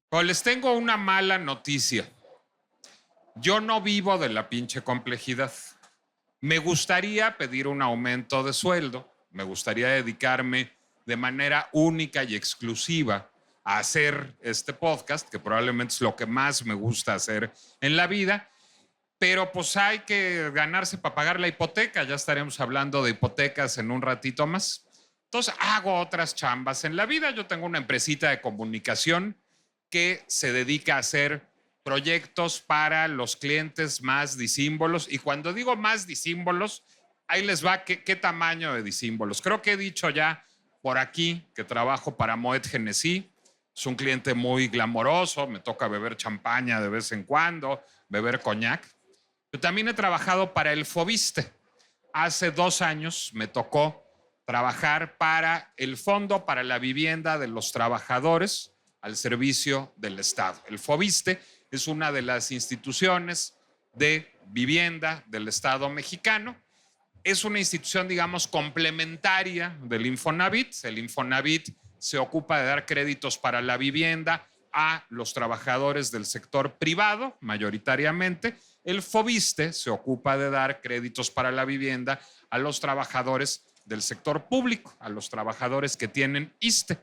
Pues les tengo una mala noticia. Yo no vivo de la pinche complejidad. Me gustaría pedir un aumento de sueldo. Me gustaría dedicarme de manera única y exclusiva a hacer este podcast, que probablemente es lo que más me gusta hacer en la vida. Pero pues hay que ganarse para pagar la hipoteca. Ya estaremos hablando de hipotecas en un ratito más. Entonces hago otras chambas en la vida. Yo tengo una empresita de comunicación que se dedica a hacer proyectos para los clientes más disímbolos. Y cuando digo más disímbolos, ahí les va qué tamaño de disímbolos. Creo que he dicho ya por aquí que trabajo para Moet Genesí. Es un cliente muy glamoroso, me toca beber champaña de vez en cuando, beber coñac. Yo también he trabajado para el Fobiste. Hace 2 años me tocó trabajar para el Fondo para la Vivienda de los Trabajadores al servicio del Estado. El Fobiste es una de las instituciones de vivienda del Estado mexicano. Es una institución, digamos, complementaria del Infonavit. El Infonavit se ocupa de dar créditos para la vivienda a los trabajadores del sector privado, mayoritariamente. El Fobiste se ocupa de dar créditos para la vivienda a los trabajadores del sector público, a los trabajadores que tienen ISSSTE.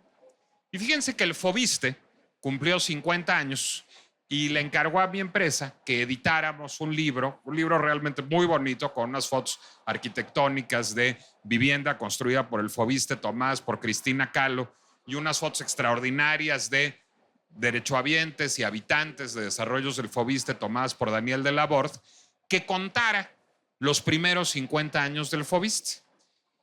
Y fíjense que el Fobiste cumplió 50 años y le encargó a mi empresa que editáramos un libro realmente muy bonito con unas fotos arquitectónicas de vivienda construida por el Fobiste Tomás, por Cristina Kahlo, y unas fotos extraordinarias de derechohabientes y habitantes de desarrollos del Fobiste Tomás por Daniel de Laborde, que contara los primeros 50 años del Fobiste.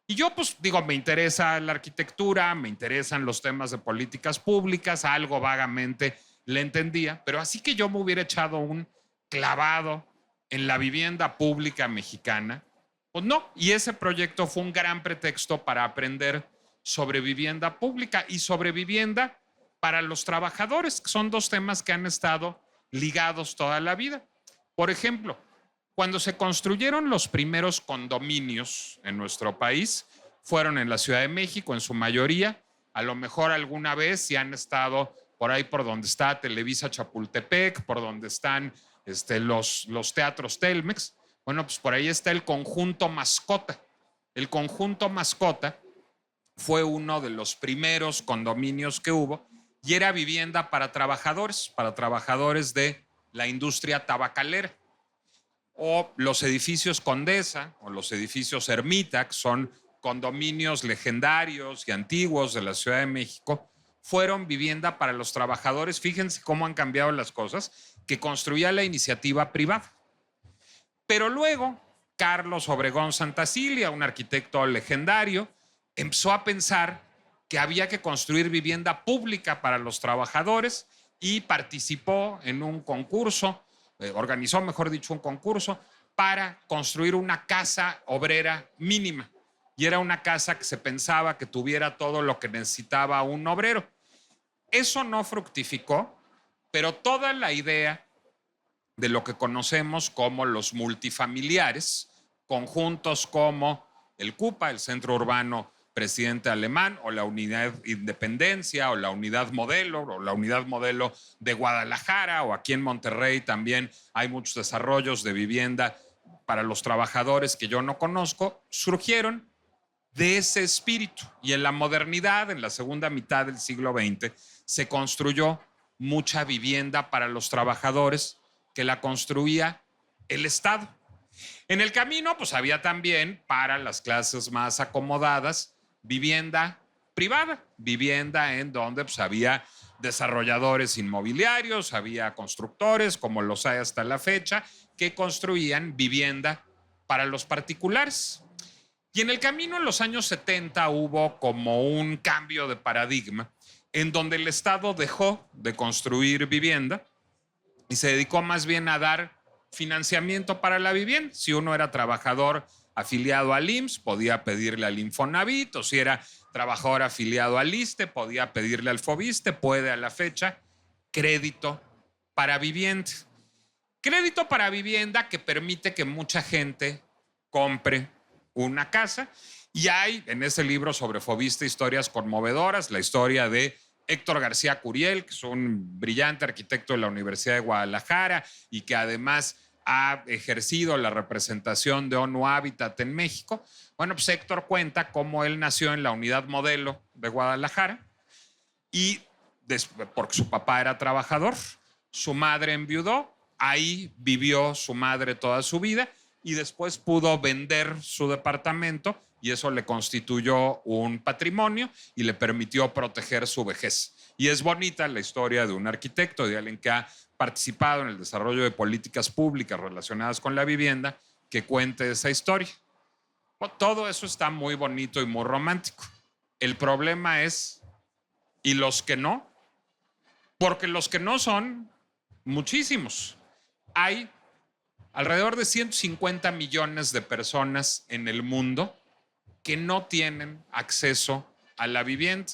Y yo, pues, digo, me interesa la arquitectura, me interesan los temas de políticas públicas, algo vagamente le entendía, pero así que yo me hubiera echado un clavado en la vivienda pública mexicana, pues no. Y ese proyecto fue un gran pretexto para aprender sobre vivienda pública y sobre vivienda para los trabajadores, que son dos temas que han estado ligados toda la vida. Por ejemplo, cuando se construyeron los primeros condominios en nuestro país, fueron en la Ciudad de México en su mayoría. A lo mejor alguna vez si han estado por ahí por donde está Televisa Chapultepec, por donde están los teatros Telmex. Bueno, pues por ahí está el conjunto Mascota. El conjunto Mascota fue uno de los primeros condominios que hubo y era vivienda para trabajadores de la industria tabacalera. O los edificios Condesa o los edificios Ermita, que son condominios legendarios y antiguos de la Ciudad de México, fueron vivienda para los trabajadores. Fíjense cómo han cambiado las cosas, que construía la iniciativa privada. Pero luego, Carlos Obregón Santacilia, un arquitecto legendario, empezó a pensar que había que construir vivienda pública para los trabajadores y participó en un concurso, organizó, mejor dicho, un concurso para construir una casa obrera mínima. Y era una casa que se pensaba que tuviera todo lo que necesitaba un obrero. Eso no fructificó, pero toda la idea de lo que conocemos como los multifamiliares, conjuntos como el CUPA, el Centro Urbano Presidente Alemán, o la Unidad Independencia, o la Unidad Modelo de Guadalajara, o aquí en Monterrey también hay muchos desarrollos de vivienda para los trabajadores que yo no conozco, surgieron de ese espíritu. Y en la modernidad, en la segunda mitad del siglo XX, se construyó mucha vivienda para los trabajadores que la construía el Estado. En el camino, pues había también para las clases más acomodadas vivienda privada, vivienda en donde pues había desarrolladores inmobiliarios, había constructores, como los hay hasta la fecha, que construían vivienda para los particulares. Y en el camino, en los años 70, hubo como un cambio de paradigma en donde el Estado dejó de construir vivienda y se dedicó más bien a dar financiamiento para la vivienda. Si uno era trabajador afiliado al IMSS, podía pedirle al Infonavit, o si era trabajador afiliado al ISSSTE, podía pedirle al Fobiste, puede a la fecha, crédito para vivienda. Crédito para vivienda que permite que mucha gente compre una casa. Y hay en ese libro sobre Fobiste historias conmovedoras, la historia de Héctor García Curiel, que es un brillante arquitecto de la Universidad de Guadalajara y que además ha ejercido la representación de ONU Habitat en México. Bueno, pues Héctor cuenta cómo él nació en la unidad modelo de Guadalajara y porque su papá era trabajador, su madre enviudó, ahí vivió su madre toda su vida y después pudo vender su departamento y eso le constituyó un patrimonio y le permitió proteger su vejez. Y es bonita la historia de un arquitecto, de alguien que ha participado en el desarrollo de políticas públicas relacionadas con la vivienda, que cuente esa historia. Todo eso está muy bonito y muy romántico. El problema es, ¿y los que no? Porque los que no son muchísimos. Hay alrededor de 150 millones de personas en el mundo que no tienen acceso a la vivienda.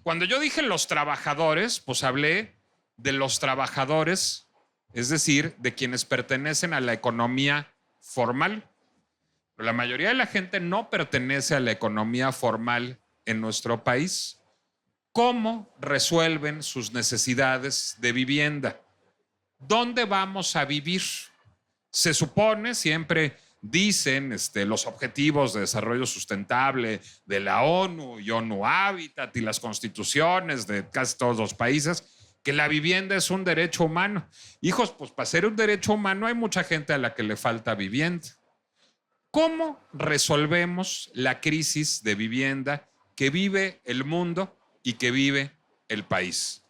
Cuando yo dije los trabajadores, pues hablé de los trabajadores, es decir, de quienes pertenecen a la economía formal. Pero la mayoría de la gente no pertenece a la economía formal en nuestro país. ¿Cómo resuelven sus necesidades de vivienda? ¿Dónde vamos a vivir? Se supone, siempre dicen los objetivos de desarrollo sustentable de la ONU y ONU Habitat y las constituciones de casi todos los países, que la vivienda es un derecho humano. Hijos, pues para ser un derecho humano hay mucha gente a la que le falta vivienda. ¿Cómo resolvemos la crisis de vivienda que vive el mundo y que vive el país?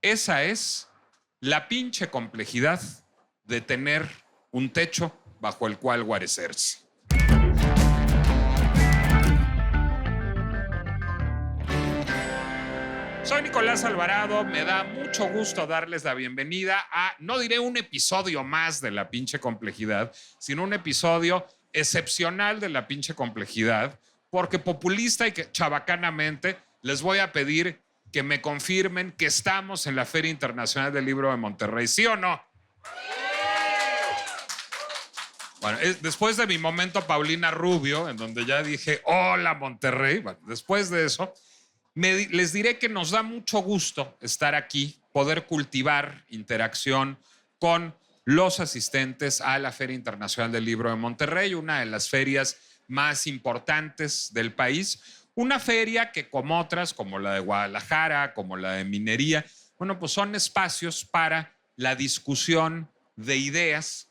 Esa es la pinche complejidad de tener un techo bajo el cual guarecerse. Soy Nicolás Alvarado, me da mucho gusto darles la bienvenida a, no diré un episodio más de la pinche complejidad, sino un episodio excepcional de la pinche complejidad, porque populista y chabacanamente les voy a pedir que me confirmen que estamos en la Feria Internacional del Libro de Monterrey, ¿sí o no? Bueno, después de mi momento Paulina Rubio, en donde ya dije, hola Monterrey, bueno, después de eso, les diré que nos da mucho gusto estar aquí, poder cultivar interacción con los asistentes a la Feria Internacional del Libro de Monterrey, una de las ferias más importantes del país, una feria que como otras, como la de Guadalajara, como la de Minería, bueno, pues son espacios para la discusión de ideas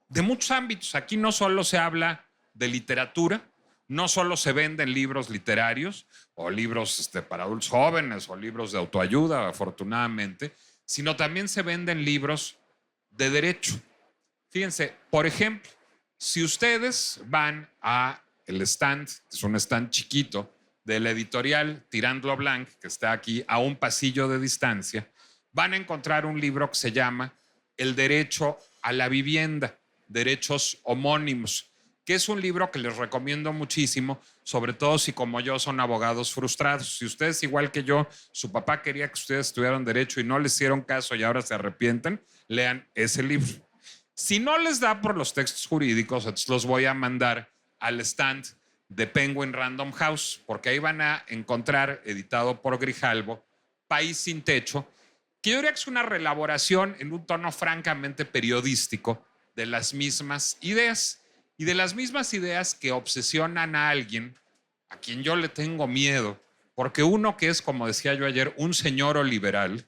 de muchos ámbitos. Aquí no solo se habla de literatura, no solo se venden libros literarios o libros para adultos jóvenes o libros de autoayuda, afortunadamente, sino también se venden libros de derecho. Fíjense, por ejemplo, si ustedes van a el stand, es un stand chiquito, de la editorial Tirant lo Blanc, que está aquí a un pasillo de distancia, van a encontrar un libro que se llama El derecho a la vivienda, derechos homónimos, que es un libro que les recomiendo muchísimo, sobre todo si como yo son abogados frustrados. Si ustedes, igual que yo, su papá quería que ustedes estudiaran derecho y no les hicieron caso y ahora se arrepienten, lean ese libro. Si no les da por los textos jurídicos, entonces los voy a mandar al stand de Penguin Random House, porque ahí van a encontrar, editado por Grijalbo, País sin Techo, que yo diría que es una reelaboración en un tono francamente periodístico de las mismas ideas, y de las mismas ideas que obsesionan a alguien a quien yo le tengo miedo, porque uno que es, como decía yo ayer, un señor liberal,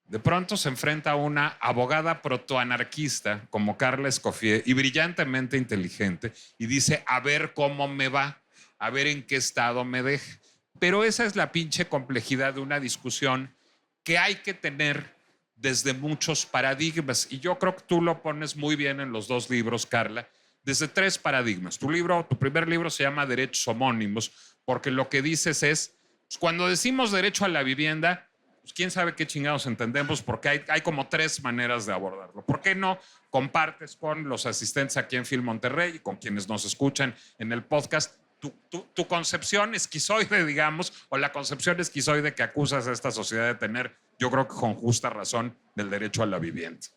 de pronto se enfrenta a una abogada protoanarquista como Carla Escoffier y brillantemente inteligente y dice, a ver cómo me va, a ver en qué estado me deja. Pero esa es la pinche complejidad de una discusión que hay que tener desde muchos paradigmas, y yo creo que tú lo pones muy bien en los dos libros, Carla, desde tres paradigmas. Tu primer libro se llama Derechos Homónimos, porque lo que dices es, pues, cuando decimos derecho a la vivienda, pues quién sabe qué chingados entendemos, porque hay como tres maneras de abordarlo. ¿Por qué no compartes con los asistentes aquí en Film Monterrey y con quienes nos escuchan en el podcast tu concepción esquizoide, digamos, o la concepción esquizoide que acusas a esta sociedad de tener, yo creo que con justa razón, del derecho a la vivienda?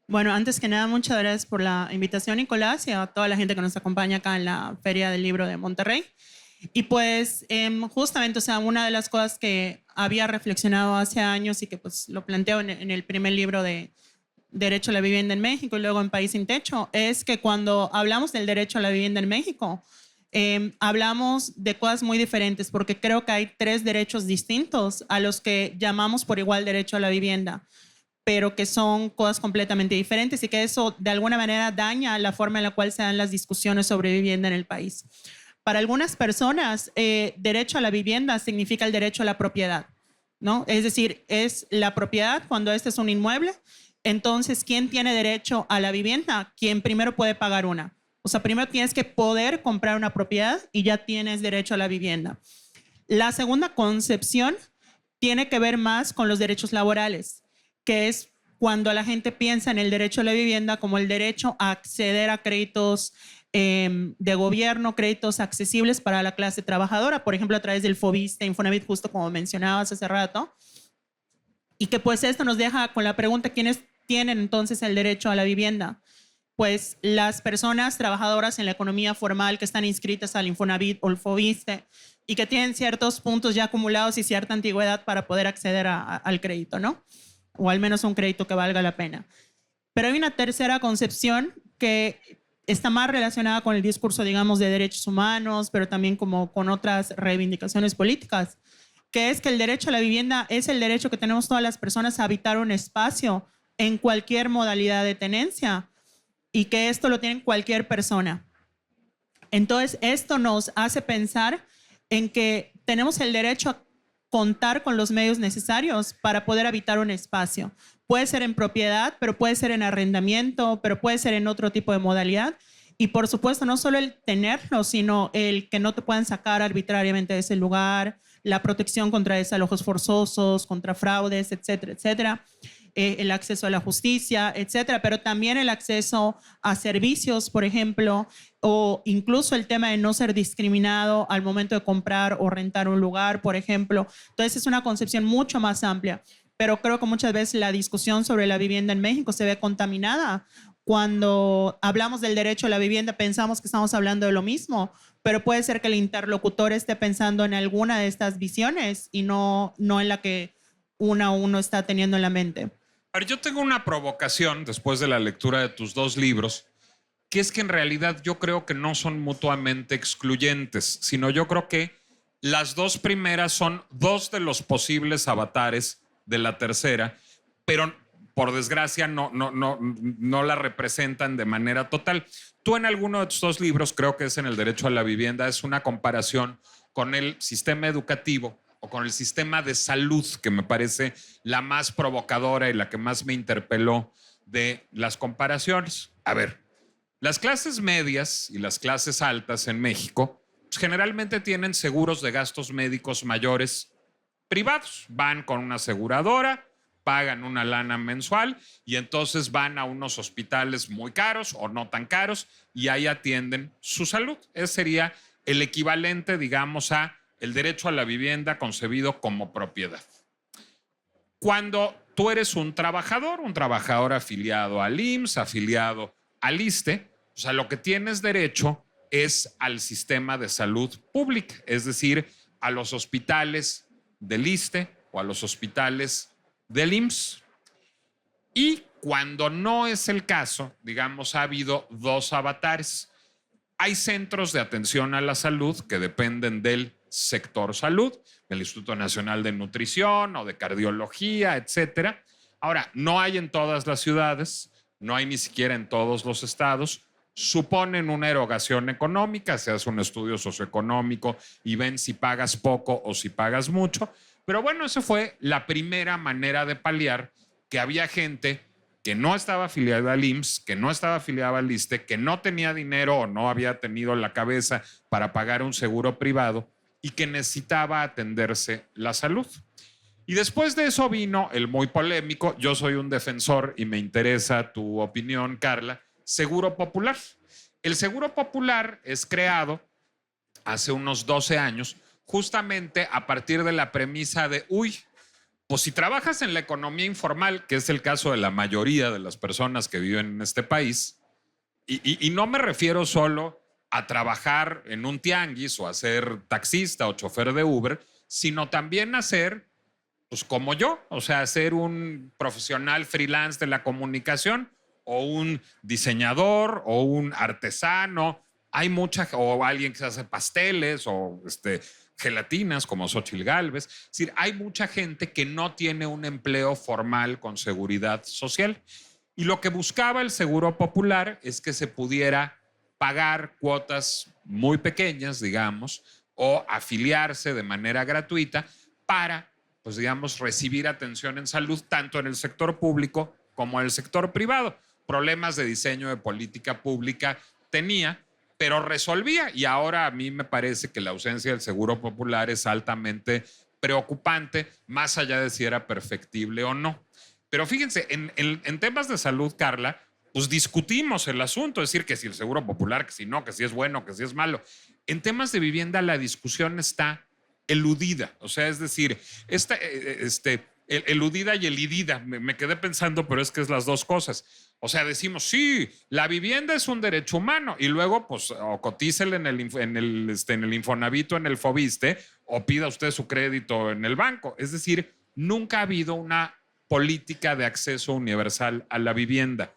Bueno, antes que nada, muchas gracias por la invitación, Nicolás, y a toda la gente que nos acompaña acá en la Feria del Libro de Monterrey. Y pues justamente, o sea, una de las cosas que había reflexionado hace años y que pues lo planteo en el primer libro de Derecho a la Vivienda en México y luego en País sin Techo, es que cuando hablamos del derecho a la vivienda en México, hablamos de cosas muy diferentes, porque creo que hay 3 derechos distintos a los que llamamos por igual derecho a la vivienda, pero que son cosas completamente diferentes y que eso de alguna manera daña la forma en la cual se dan las discusiones sobre vivienda en el país. Para algunas personas, derecho a la vivienda significa el derecho a la propiedad, ¿no? Es decir, es la propiedad cuando este es un inmueble. Entonces, ¿quién tiene derecho a la vivienda? Quien primero puede pagar una. O sea, primero tienes que poder comprar una propiedad y ya tienes derecho a la vivienda. La segunda concepción tiene que ver más con los derechos laborales, que es cuando la gente piensa en el derecho a la vivienda como el derecho a acceder a créditos de gobierno, créditos accesibles para la clase trabajadora, por ejemplo, a través del Fobiste, Infonavit, justo como mencionabas hace rato. Y que pues esto nos deja con la pregunta, ¿quiénes tienen entonces el derecho a la vivienda? Pues las personas trabajadoras en la economía formal que están inscritas al Infonavit o el Fobiste y que tienen ciertos puntos ya acumulados y cierta antigüedad para poder acceder al crédito, ¿no? O al menos un crédito que valga la pena. Pero hay una tercera concepción que está más relacionada con el discurso, digamos, de derechos humanos, pero también como con otras reivindicaciones políticas, que es que el derecho a la vivienda es el derecho que tenemos todas las personas a habitar un espacio en cualquier modalidad de tenencia y que esto lo tiene cualquier persona. Entonces, esto nos hace pensar en que tenemos el derecho a contar con los medios necesarios para poder habitar un espacio. Puede ser en propiedad, pero puede ser en arrendamiento, pero puede ser en otro tipo de modalidad. Y por supuesto, no solo el tenerlo, sino el que no te puedan sacar arbitrariamente de ese lugar, la protección contra desalojos forzosos, contra fraudes, etcétera, etcétera. El acceso a la justicia, etcétera, pero también el acceso a servicios, por ejemplo, o incluso el tema de no ser discriminado al momento de comprar o rentar un lugar, por ejemplo. Entonces es una concepción mucho más amplia, pero creo que muchas veces la discusión sobre la vivienda en México se ve contaminada. Cuando hablamos del derecho a la vivienda pensamos que estamos hablando de lo mismo, pero puede ser que el interlocutor esté pensando en alguna de estas visiones y no en la que uno está teniendo en la mente. A ver, yo tengo una provocación después de la lectura de tus 2 libros, que es que en realidad yo creo que no son mutuamente excluyentes, sino yo creo que las 2 primeras son 2 de los posibles avatares de la tercera, pero por desgracia no la representan de manera total. Tú en alguno de tus 2 libros, creo que es en el derecho a la vivienda, es una comparación con el sistema educativo o con el sistema de salud, que me parece la más provocadora y la que más me interpeló de las comparaciones. A ver, las clases medias y las clases altas en México pues, generalmente tienen seguros de gastos médicos mayores privados. Van con una aseguradora, pagan una lana mensual y entonces van a unos hospitales muy caros o no tan caros y ahí atienden su salud. Ese sería el equivalente, digamos, a el derecho a la vivienda concebido como propiedad. Cuando tú eres un trabajador afiliado al IMSS, afiliado al ISSSTE, o sea, lo que tienes derecho es al sistema de salud pública, es decir, a los hospitales del ISSSTE o a los hospitales del IMSS. Y cuando no es el caso, digamos, ha habido 2 avatares. Hay centros de atención a la salud que dependen del sector salud, del Instituto Nacional de Nutrición o de Cardiología, etcétera. Ahora, no hay en todas las ciudades, no hay ni siquiera en todos los estados. Suponen una erogación económica, se hace un estudio socioeconómico y ven si pagas poco o si pagas mucho. Pero bueno, esa fue la primera manera de paliar que había gente que no estaba afiliada al IMSS, que no estaba afiliada al ISSSTE, que no tenía dinero o no había tenido la cabeza para pagar un seguro privado y que necesitaba atenderse la salud. Y después de eso vino el muy polémico, yo soy un defensor y me interesa tu opinión, Carla, Seguro Popular. El Seguro Popular es creado hace unos 12 años justamente a partir de la premisa de, pues si trabajas en la economía informal, que es el caso de la mayoría de las personas que viven en este país, y no me refiero solo a trabajar en un tianguis o a ser taxista o chofer de Uber, sino también a ser pues como yo, o sea, ser un profesional freelance de la comunicación o un diseñador o un artesano. Hay mucha, o alguien que se hace pasteles o gelatinas como Xochitl Gálvez. Es decir, hay mucha gente que no tiene un empleo formal con seguridad social. Y lo que buscaba el Seguro Popular es que se pudiera pagar cuotas muy pequeñas, digamos, o afiliarse de manera gratuita para, pues digamos, recibir atención en salud tanto en el sector público como en el sector privado. Problemas de diseño de política pública tenía, pero resolvía. Y ahora a mí me parece que la ausencia del Seguro Popular es altamente preocupante, más allá de si era perfectible o no. Pero fíjense, en temas de salud, Carla, pues discutimos el asunto, es decir, que si el Seguro Popular, que si no, que si es bueno, que si es malo. En temas de vivienda la discusión está eludida, o sea, es decir, eludida y elidida, me quedé pensando, pero es que es las dos cosas. O sea, decimos, sí, la vivienda es un derecho humano y luego, pues, o cotícele en el Infonavit o en el Fobiste o pida usted su crédito en el banco. Es decir, nunca ha habido una política de acceso universal a la vivienda.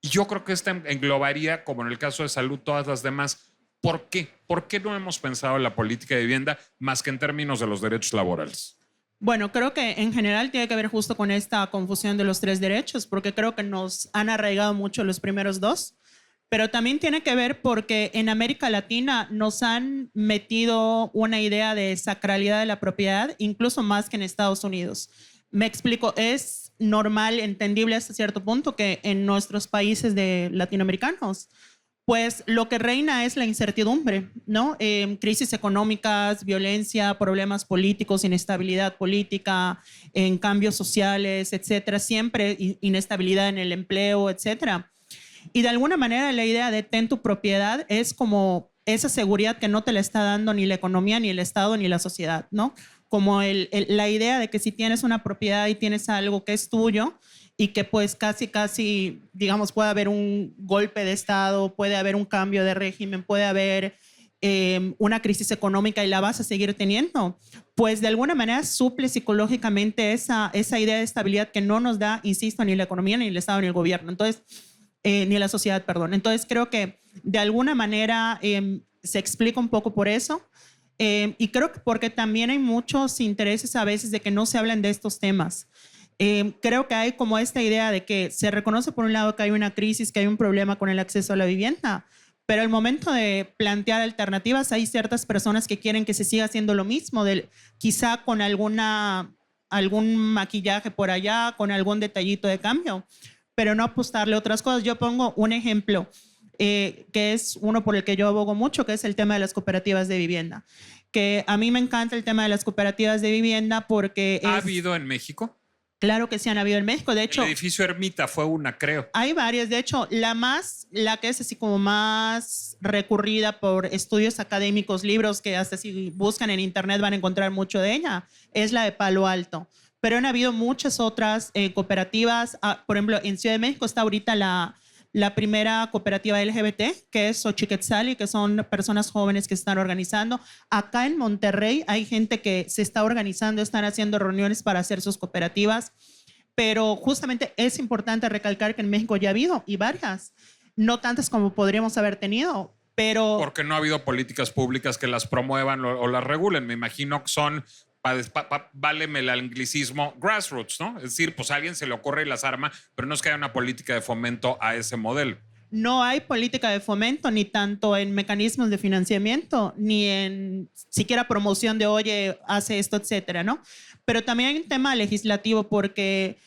Y yo creo que esta englobaría, como en el caso de salud, todas las demás. ¿Por qué? ¿Por qué no hemos pensado en la política de vivienda más que en términos de los derechos laborales? Bueno, creo que en general tiene que ver justo con esta confusión de los tres derechos, porque creo que nos han arraigado mucho los primeros dos, pero también tiene que ver porque en América Latina nos han metido una idea de sacralidad de la propiedad, incluso más que en Estados Unidos. Me explico, es normal, entendible hasta cierto punto que en nuestros países de latinoamericanos, pues lo que reina es la incertidumbre, ¿no? Crisis económicas, violencia, problemas políticos, inestabilidad política, en cambios sociales, etcétera, siempre inestabilidad en el empleo, etcétera. Y de alguna manera la idea de ten tu propiedad es como esa seguridad que no te la está dando ni la economía, ni el Estado, ni la sociedad, ¿no? Como la idea de que si tienes una propiedad y tienes algo que es tuyo, y que pues casi, digamos, puede haber un golpe de Estado, puede haber un cambio de régimen, puede haber una crisis económica y la vas a seguir teniendo, pues de alguna manera suple psicológicamente esa idea de estabilidad que no nos da, insisto, ni la economía, ni el Estado, ni el gobierno, entonces, ni la sociedad, perdón. Entonces creo que de alguna manera se explica un poco por eso. Y creo que porque también hay muchos intereses a veces de que no se hablan de estos temas. Creo que hay como esta idea de que se reconoce por un lado que hay una crisis, que hay un problema con el acceso a la vivienda, pero al momento de plantear alternativas hay ciertas personas que quieren que se siga haciendo lo mismo, quizá con algún maquillaje por allá, con algún detallito de cambio, pero no apostarle a otras cosas. Yo pongo un ejemplo que es uno por el que yo abogo mucho, que es el tema de las cooperativas de vivienda, que a mí me encanta el tema de las cooperativas de vivienda porque ¿Ha habido en México? Claro que sí han habido en México. De hecho, el edificio Ermita fue una, creo. Hay varias. De hecho, la que es así como más recurrida por estudios académicos, libros que hasta si buscan en internet van a encontrar mucho de ella, es la de Palo Alto. Pero han habido muchas otras cooperativas. Por ejemplo, en Ciudad de México está ahorita la primera cooperativa LGBT, que es Xochiquetzali, que son personas jóvenes que se están organizando. Acá en Monterrey hay gente que se está organizando, están haciendo reuniones para hacer sus cooperativas, pero justamente es importante recalcar que en México ya ha habido, y varias, no tantas como podríamos haber tenido, pero... Porque no ha habido políticas públicas que las promuevan o las regulen. Me imagino que son... váleme el anglicismo, grassroots, ¿no? Es decir, pues a alguien se le ocurre y las arma, pero no es que haya una política de fomento a ese modelo. No hay política de fomento, ni tanto en mecanismos de financiamiento, ni en siquiera promoción de, oye, hace esto, etcétera, ¿no? Pero también hay un tema legislativo porque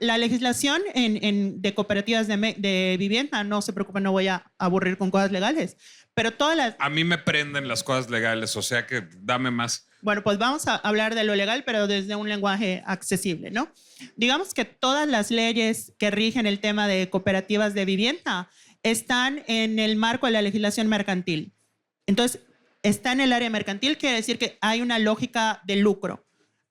la legislación de cooperativas de vivienda, no se preocupen, no voy a aburrir con cosas legales, pero todas las... A mí me prenden las cosas legales, o sea que dame más. Bueno, pues vamos a hablar de lo legal, pero desde un lenguaje accesible, ¿no? Digamos que todas las leyes que rigen el tema de cooperativas de vivienda están en el marco de la legislación mercantil. Entonces, está en el área mercantil, quiere decir que hay una lógica de lucro.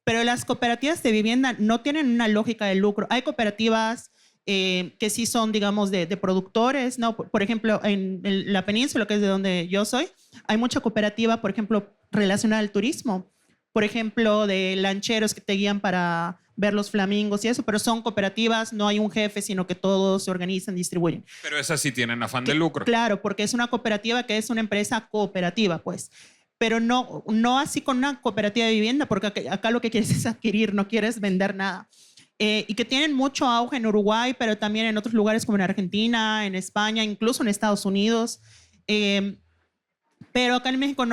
Pero las cooperativas de vivienda no tienen una lógica de lucro. Hay cooperativas que sí son, digamos, de productores, ¿no? Por ejemplo, en la península, que es de donde yo soy, hay mucha cooperativa, por ejemplo, relacionada al turismo, por ejemplo, de lancheros que te guían para ver los flamingos y eso, pero son cooperativas, no hay un jefe, sino que todos se organizan, distribuyen. Pero esas sí tienen afán de lucro. Claro, porque es una cooperativa que es una empresa cooperativa, pues. Pero no así con una cooperativa de vivienda, porque acá lo que quieres es adquirir, no quieres vender nada. Y que tienen mucho auge en Uruguay, pero también en otros lugares como en Argentina, en España, incluso en Estados Unidos. Pero acá en México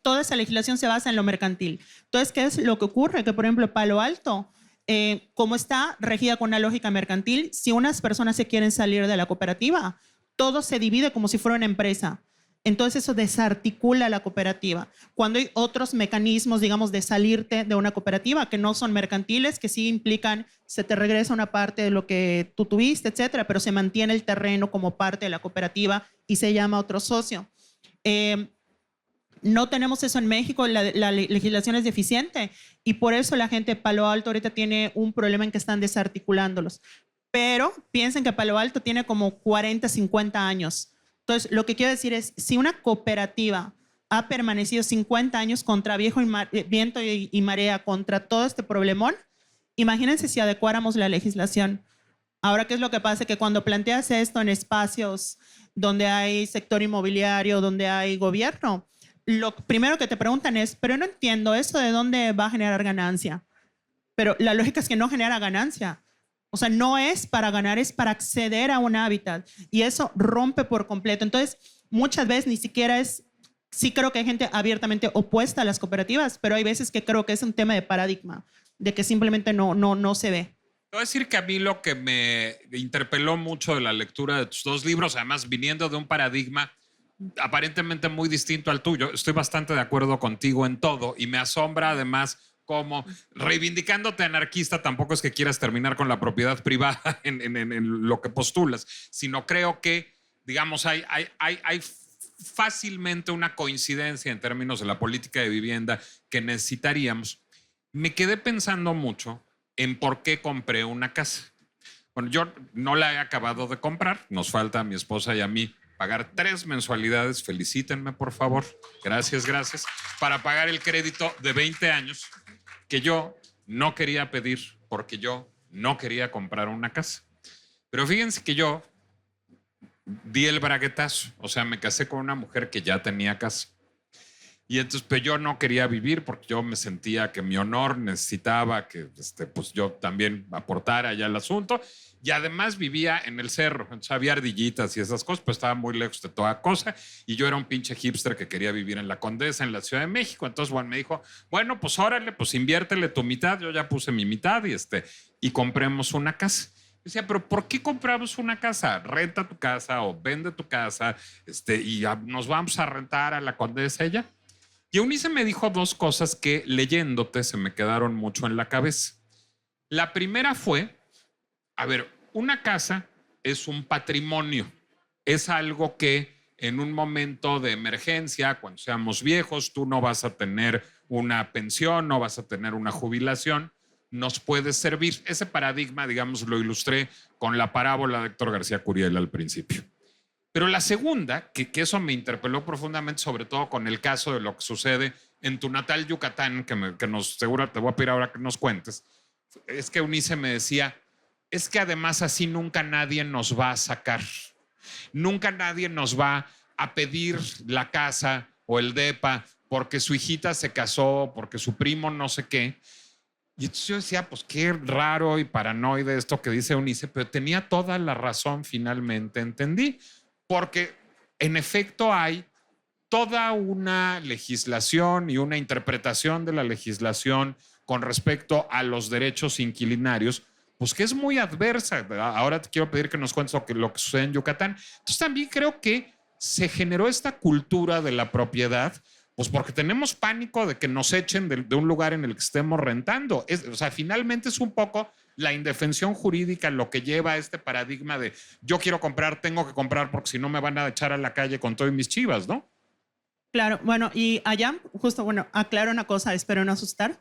toda esa legislación se basa en lo mercantil. Entonces, ¿qué es lo que ocurre? Que, por ejemplo, Palo Alto, como está regida con una lógica mercantil, si unas personas se quieren salir de la cooperativa, todo se divide como si fuera una empresa. Entonces eso desarticula la cooperativa. Cuando hay otros mecanismos, digamos, de salirte de una cooperativa que no son mercantiles, que sí implican, se te regresa una parte de lo que tú tuviste, etcétera, pero se mantiene el terreno como parte de la cooperativa y se llama otro socio. No tenemos eso en México, la legislación es deficiente y por eso la gente de Palo Alto ahorita tiene un problema en que están desarticulándolos. Pero piensen que Palo Alto tiene como 40, 50 años. Entonces, lo que quiero decir es, si una cooperativa ha permanecido 50 años contra viento y marea, contra todo este problemón, imagínense si adecuáramos la legislación. Ahora, ¿qué es lo que pasa? Que cuando planteas esto en espacios donde hay sector inmobiliario, donde hay gobierno, lo primero que te preguntan es, pero no entiendo, ¿eso de dónde va a generar ganancia? Pero la lógica es que no genera ganancia. O sea, no es para ganar, es para acceder a un hábitat. Y eso rompe por completo. Entonces, muchas veces ni siquiera es... Sí creo que hay gente abiertamente opuesta a las cooperativas, pero hay veces que creo que es un tema de paradigma, de que simplemente no se ve. Te voy a decir que a mí lo que me interpeló mucho de la lectura de tus dos libros, además viniendo de un paradigma aparentemente muy distinto al tuyo, estoy bastante de acuerdo contigo en todo y me asombra además como reivindicándote anarquista tampoco es que quieras terminar con la propiedad privada en lo que postulas, sino creo que, digamos, hay fácilmente una coincidencia en términos de la política de vivienda que necesitaríamos. Me quedé pensando mucho en por qué compré una casa. Bueno, yo no la he acabado de comprar, nos falta a mi esposa y a mí pagar 3 mensualidades, felicítenme por favor, gracias, para pagar el crédito de 20 años que yo no quería pedir porque yo no quería comprar una casa. Pero fíjense que yo di el braguetazo, o sea, me casé con una mujer que ya tenía casa. Y entonces, pues yo no quería vivir porque yo me sentía que mi honor necesitaba que pues yo también aportara ya el asunto. Y además vivía en el cerro, entonces había ardillitas y esas cosas, pues estaba muy lejos de toda cosa. Y yo era un pinche hipster que quería vivir en la Condesa, en la Ciudad de México. Entonces, Juan me dijo, bueno, pues órale, pues inviértele tu mitad. Yo ya puse mi mitad y compremos una casa. Yo decía, pero ¿por qué compramos una casa? Renta tu casa o vende tu casa y nos vamos a rentar a la Condesa ella. Y Eunice me dijo 2 cosas que leyéndote se me quedaron mucho en la cabeza. La primera fue, a ver, una casa es un patrimonio, es algo que en un momento de emergencia, cuando seamos viejos, tú no vas a tener una pensión, no vas a tener una jubilación, nos puede servir. Ese paradigma, digamos, lo ilustré con la parábola de Héctor García Curiel al principio. Pero la segunda, que eso me interpeló profundamente, sobre todo con el caso de lo que sucede en tu natal Yucatán, seguro te voy a pedir ahora que nos cuentes, es que Eunice me decía, es que además así nunca nadie nos va a sacar, nunca nadie nos va a pedir la casa o el depa porque su hijita se casó, porque su primo no sé qué. Y entonces yo decía, pues qué raro y paranoide esto que dice Eunice, pero tenía toda la razón, finalmente entendí. Porque en efecto hay toda una legislación y una interpretación de la legislación con respecto a los derechos inquilinarios, pues que es muy adversa. Ahora te quiero pedir que nos cuentes lo que sucede en Yucatán. Entonces también creo que se generó esta cultura de la propiedad, pues porque tenemos pánico de que nos echen de un lugar en el que estemos rentando. O sea, finalmente es un poco la indefensión jurídica lo que lleva a este paradigma de yo quiero comprar, tengo que comprar porque si no me van a echar a la calle con todas mis chivas, ¿no? Claro, bueno, y allá justo, bueno, aclaro una cosa, espero no asustar.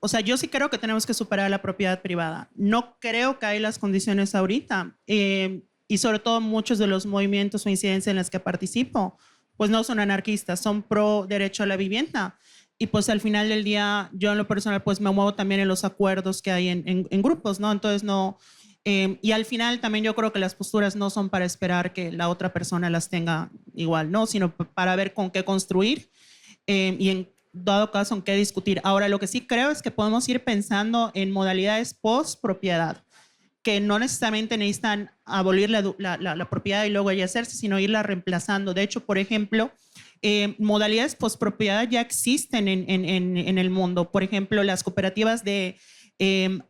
O sea, yo sí creo que tenemos que superar la propiedad privada. No creo que hay las condiciones ahorita. Y sobre todo muchos de los movimientos o incidencias en las que participo, pues no son anarquistas, son pro derecho a la vivienda. y pues al final del día yo en lo personal pues me muevo también en los acuerdos que hay en grupos, ¿no? Entonces no, y al final también yo creo que las posturas no son para esperar que la otra persona las tenga igual, ¿no? Sino para ver con qué construir y en dado caso en qué discutir. Ahora, lo que sí creo es que podemos ir pensando en modalidades post propiedad, que no necesariamente necesitan abolir la propiedad y luego ella hacerse, sino irla reemplazando. De hecho, por ejemplo, modalidades postpropiedad ya existen en el mundo. Por ejemplo, las cooperativas de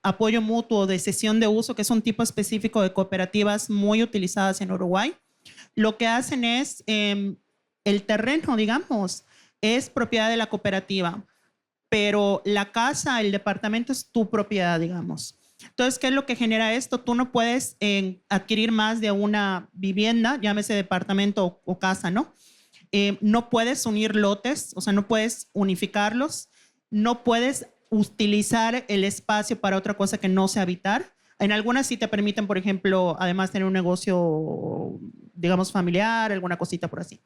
apoyo mutuo, de cesión de uso, que es un tipo específico de cooperativas muy utilizadas en Uruguay. Lo que hacen es el terreno, digamos, es propiedad de la cooperativa, pero la casa, el departamento es tu propiedad, digamos. Entonces, ¿qué es lo que genera esto? Tú no puedes adquirir más de una vivienda, llámese departamento o casa, ¿no? No puedes unir lotes, o sea, no puedes unificarlos, no puedes utilizar el espacio para otra cosa que no sea habitar. En algunas sí te permiten, por ejemplo, además tener un negocio, digamos, familiar, alguna cosita por así.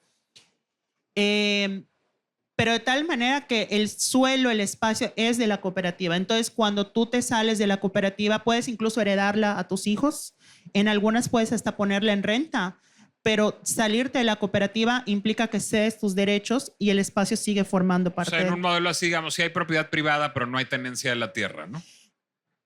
Pero de tal manera que el suelo, el espacio es de la cooperativa. Entonces, cuando tú te sales de la cooperativa, puedes incluso heredarla a tus hijos. En algunas puedes hasta ponerla en renta, pero salirte de la cooperativa implica que cedes tus derechos y el espacio sigue formando parte. O sea, en un modelo así, digamos, sí hay propiedad privada, pero no hay tenencia de la tierra, ¿no?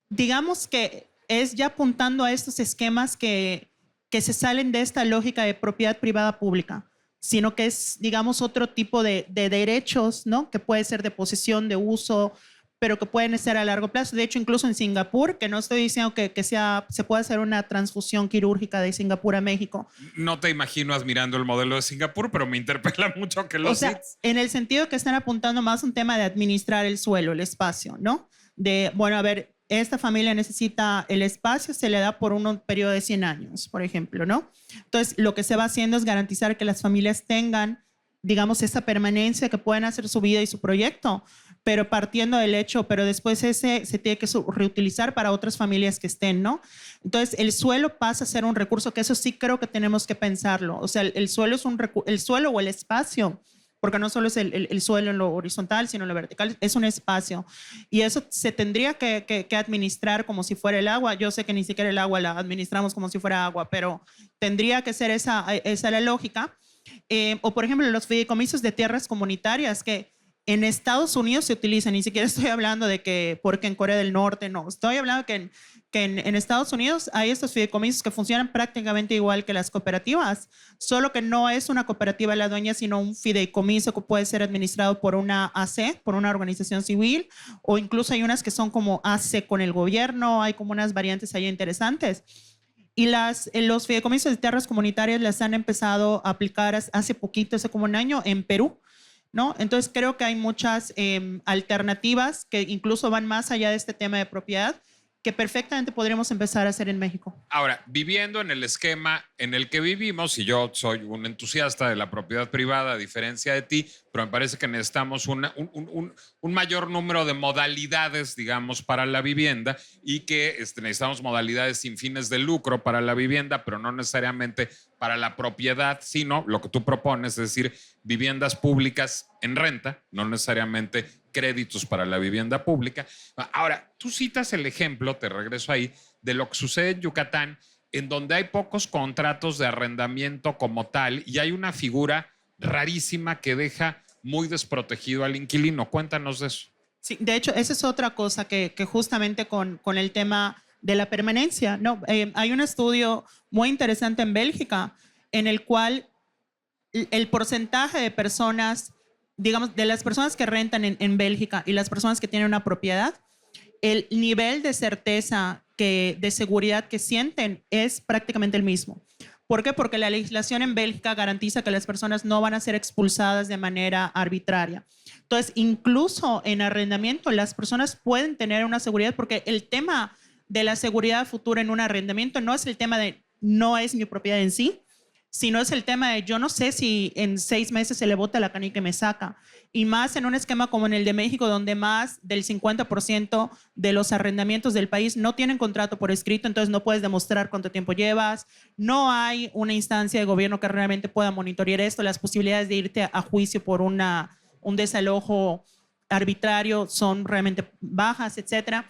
Digamos que es ya apuntando a estos esquemas que se salen de esta lógica de propiedad privada pública, sino que es, digamos, otro tipo de derechos, ¿no? Que puede ser de posesión, de uso, pero que pueden ser a largo plazo. De hecho, incluso en Singapur, que no estoy diciendo que se pueda hacer una transfusión quirúrgica de Singapur a México. No te imagino admirando el modelo de Singapur, pero me interpela mucho que lo O sea, en el sentido que están apuntando más un tema de administrar el suelo, el espacio, ¿no? De, bueno, a ver, esta familia necesita el espacio, se le da por un periodo de 100 años, por ejemplo, ¿no? Entonces, lo que se va haciendo es garantizar que las familias tengan, digamos, esa permanencia, que puedan hacer su vida y su proyecto, pero partiendo del hecho, pero después ese se tiene que reutilizar para otras familias que estén, ¿no? Entonces, el suelo pasa a ser un recurso, que eso sí creo que tenemos que pensarlo. O sea, el suelo es el suelo o el espacio, porque no solo es el suelo en lo horizontal, sino en lo vertical, es un espacio. Y eso se tendría que administrar como si fuera el agua. Yo sé que ni siquiera el agua la administramos como si fuera agua, pero tendría que ser esa la lógica. O, por ejemplo, los fideicomisos de tierras comunitarias, que en Estados Unidos se utilizan. Ni siquiera estoy hablando de que porque en Corea del Norte, no. Estoy hablando que en Estados Unidos hay estos fideicomisos que funcionan prácticamente igual que las cooperativas, solo que no es una cooperativa la dueña, sino un fideicomiso que puede ser administrado por una AC, por una organización civil, o incluso hay unas que son como AC con el gobierno. Hay como unas variantes ahí interesantes. Y los fideicomisos de tierras comunitarias las han empezado a aplicar hace poquito, hace como un año, en Perú, ¿no? Entonces creo que hay muchas alternativas que incluso van más allá de este tema de propiedad, que perfectamente podríamos empezar a hacer en México. Ahora, viviendo en el esquema en el que vivimos, y yo soy un entusiasta de la propiedad privada, a diferencia de ti, pero me parece que necesitamos un mayor número de modalidades, digamos, para la vivienda, y que necesitamos modalidades sin fines de lucro para la vivienda, pero no necesariamente para la propiedad, sino lo que tú propones, es decir, viviendas públicas en renta, no necesariamente créditos para la vivienda pública. Ahora, tú citas el ejemplo, te regreso ahí, de lo que sucede en Yucatán, en donde hay pocos contratos de arrendamiento como tal y hay una figura rarísima que deja muy desprotegido al inquilino. Cuéntanos de eso. Sí, de hecho, esa es otra cosa que justamente con el tema de la permanencia, ¿no? Hay un estudio muy interesante en Bélgica en el cual el porcentaje de personas, digamos, de las personas que rentan en Bélgica y las personas que tienen una propiedad, el nivel de certeza, de seguridad que sienten es prácticamente el mismo. ¿Por qué? Porque la legislación en Bélgica garantiza que las personas no van a ser expulsadas de manera arbitraria. Entonces, incluso en arrendamiento, las personas pueden tener una seguridad, porque el tema de la seguridad futura en un arrendamiento no es el tema de no es mi propiedad en sí, sino es el tema de yo no sé si en 6 meses se le bota la canica y me saca. Y más en un esquema como en el de México, donde más del 50% de los arrendamientos del país no tienen contrato por escrito, entonces no puedes demostrar cuánto tiempo llevas. No hay una instancia de gobierno que realmente pueda monitorear esto. Las posibilidades de irte a juicio por un desalojo arbitrario, son realmente bajas, etcétera.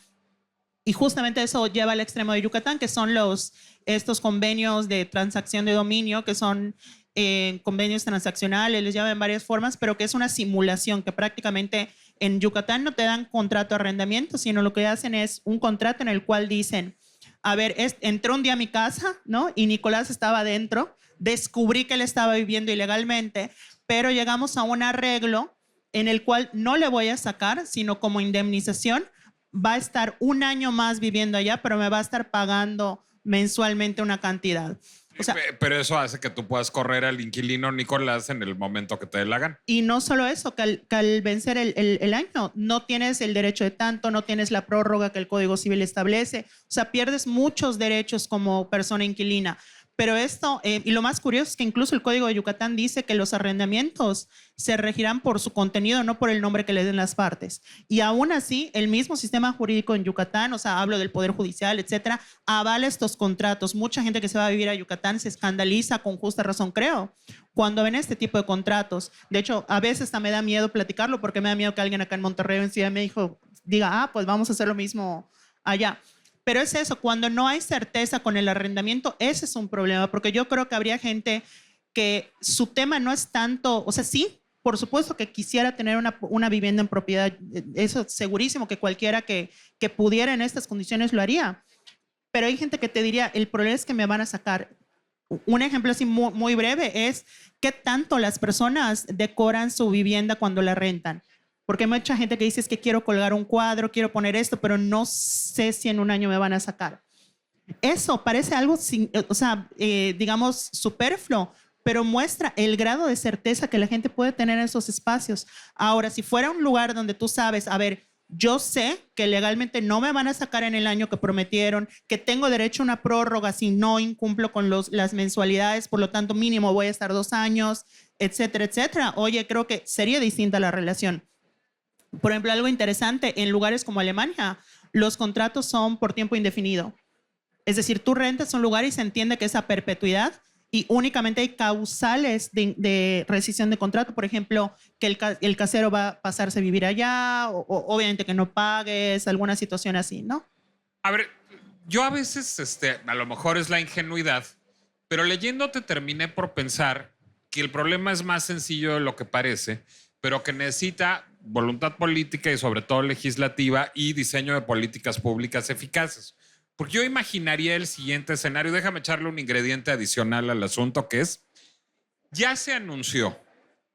Y justamente eso lleva al extremo de Yucatán, que son estos convenios de transacción de dominio, que son convenios transaccionales, les llaman varias formas, pero que es una simulación, que prácticamente en Yucatán no te dan contrato de arrendamiento, sino lo que hacen es un contrato en el cual dicen, a ver, entró un día a mi casa, ¿no? Y Nicolás estaba adentro, descubrí que él estaba viviendo ilegalmente, pero llegamos a un arreglo en el cual no le voy a sacar, sino como indemnización, va a estar un año más viviendo allá, pero me va a estar pagando mensualmente una cantidad. O sea, pero eso hace que tú puedas correr al inquilino Nicolás en el momento que te dé la gana. Y no solo eso, que al vencer el año no tienes el derecho de tanto, no tienes la prórroga que el Código Civil establece. O sea, pierdes muchos derechos como persona inquilina. Pero esto, y lo más curioso es que incluso el Código de Yucatán dice que los arrendamientos se regirán por su contenido, no por el nombre que le den las partes. Y aún así, el mismo sistema jurídico en Yucatán, o sea, hablo del Poder Judicial, etcétera, avala estos contratos. Mucha gente que se va a vivir a Yucatán se escandaliza con justa razón, creo, cuando ven este tipo de contratos. De hecho, a veces hasta me da miedo platicarlo porque me da miedo que alguien acá en Monterrey o en Ciudad de México diga, pues vamos a hacer lo mismo allá. Pero es eso, cuando no hay certeza con el arrendamiento, ese es un problema, porque yo creo que habría gente que su tema no es tanto, o sea, sí, por supuesto que quisiera tener una vivienda en propiedad, eso segurísimo que cualquiera que pudiera en estas condiciones lo haría, pero hay gente que te diría, el problema es que me van a sacar. Un ejemplo así muy, muy breve es qué tanto las personas decoran su vivienda cuando la rentan. Porque hay mucha gente que dice es que quiero colgar un cuadro, quiero poner esto, pero no sé si en un año me van a sacar. Eso parece algo, o sea, digamos, superfluo, pero muestra el grado de certeza que la gente puede tener en esos espacios. Ahora, si fuera un lugar donde tú sabes, a ver, yo sé que legalmente no me van a sacar en el año que prometieron, que tengo derecho a una prórroga si no incumplo con las mensualidades, por lo tanto mínimo voy a estar 2 años, etcétera, etcétera. Oye, creo que sería distinta la relación. Por ejemplo, algo interesante, en lugares como Alemania, los contratos son por tiempo indefinido. Es decir, tú rentas un lugar y se entiende que es a perpetuidad y únicamente hay causales de rescisión de contrato. Por ejemplo, que el casero va a pasarse a vivir allá, o obviamente que no pagues, alguna situación así, ¿no? A ver, yo a veces, a lo mejor es la ingenuidad, pero leyéndote terminé por pensar que el problema es más sencillo de lo que parece, pero que necesita voluntad política y sobre todo legislativa y diseño de políticas públicas eficaces. Porque yo imaginaría el siguiente escenario, déjame echarle un ingrediente adicional al asunto, que es, ya se anunció